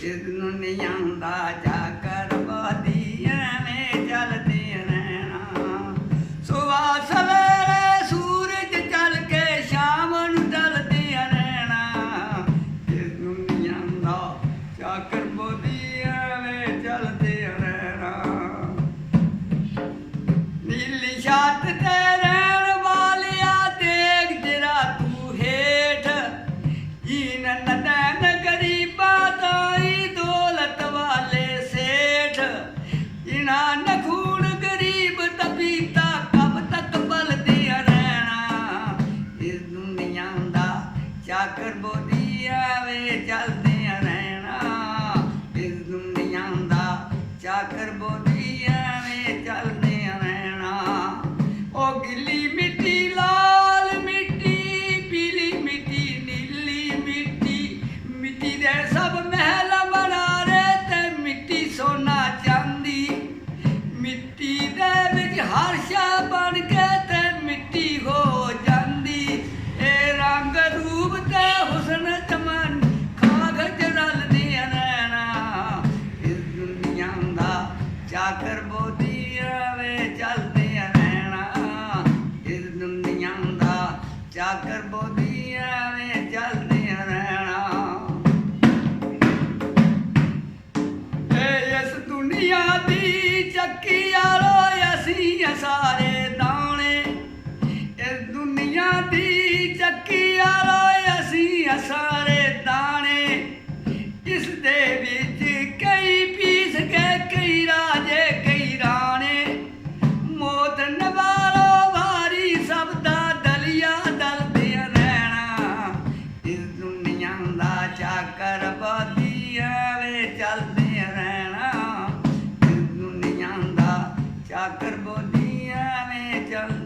ਇਸ ਦੁਨੀਆਂ ਦਾ ਚੱਕਰ ਬੋਦੀ ਐਵੇਂ ਚੱਲਦੇ ਰਹਿਣਾ। ਸੁਬਹ ਸਵੇਰੇ ਸੂਰਜ ਚੱਲ ਕੇ ਸ਼ਾਮ ਨੂੰ ਢਲਦੇ ਰਹਿਣਾ। ਇਸ ਦੁਨੀਆਂ ਦਾ ਚੱਕਰ ਬੋਦੀ ਐਵੇਂ ਚੱਲਦੇ ਰਹਿਣਾ। ਨੀਲੀ ਛੱਤ ਤੇ ਰਹਿਣ ਵਾਲਿਆ ਦੇਖ ਜਰਾ ਤੂੰ ਹੇਠ, ਜੀਨ ਨਦੈਨ ਗਰੀਬਾਂ ਤਾਈ ਦੌਲਤ ਵਾਲੇ ਸੇਠ। ਜਿਨ੍ਹਾਂ ਨੇ ਖੂਨ ਗਰੀਬ ਦਾ ਪੀਤਾ ਕਬ ਤੱਕ ਬਲਦੇ ਰਹਿਣਾ। ਇਸ ਦੁਨੀਆਂ ਦਾ ਚੱਕਰ ਬੋਦੀ ਐਵੇਂ ਚੱਲਦੇ ਰਹਿਣਾ। ਇਸ ਦੁਨੀਆਂ ਦਾ ਚੱਕਰ ਬੋਦੀ ਐਵੇਂ ਚੱਲਦੇ ਰਹਿਣਾ। ਉਹ ਗਿੱਲੀ ਮਿੱਟੀ ਲਾਲ ਮਿੱਟੀ ਪੀਲੀ ਮਿੱਟੀ ਨੀਲੀ ਮਿੱਟੀ, ਮਿੱਟੀ ਦੇ ਸਭ ਮਹਿਲ ਬਣਾ ਰਹੇ ਤੇ ਮਿੱਟੀ ਸੋਨਾ ਚਾਂਦੀ। ਮਿੱਟੀ ਦੇ ਵਿੱਚ ਹਰ ਸ਼ੈ ਬਣ ਕੇ ਤੇ ਮਿੱਟੀ ਹੋ ਜਾਂਦੀ। ਇਹ ਰੰਗ ਰੂਪ ਤੇ ਹੁਸਨ ਚਮਨ ਕਾਗਜ਼ ਰਲਦੇ ਰਹਿਣਾ। ਇਸ ਦੁਨੀਆਂ ਦਾ ਚੱਕਰ ਬੋਦੀ ਐਵੇਂ ਚੱਲਦੇ ਰਹਿਣਾ। ਇਸ ਦੁਨੀਆਂ ਦਾ ਚੱਕਰ ਬੋਦੀ ਐਵੇਂ ਚੱਲਦੇ ਰਹਿਣਾ। ਇਸ ਦੁਨੀਆ ਦੀ ਚੱਕੀ ਆਲੋ ਅਸੀਂ ਸਾਰੇ ਦਾਣੇ। ਇਸ ਦੁਨੀਆ ਦੀ ਚੱਕੀ ਆਲੋ ਅਸੀਂ ਸਾਰੇ ਦਾਣੇ। ਇਸ ਦੇ ਵਿੱਚ ਕਈ ਪੀਸ ਕੇ ਕਈ ਰਾਜੇ ਕਈ ਰਾਣੇ। ਮੌਤ ਨਵਾਰੋ ਵਾਰੀ ਸਭ ਦਾ ਦਲੀਆ ਦਲਦੇ ਰਹਿਣਾ। ਇਸ ਦੁਨੀਆ ਦਾ ਚੱਕਰ ਬੋਦੀ ਐਵੇਂ ਚੱਲਦੇ ਰਹਿਣਾ। ਇਸ ਦੁਨੀਆ ਦਾ ਚੱਕਰ ਬੋਦੀ ਐਵੇਂ ਚੱਲਦੇ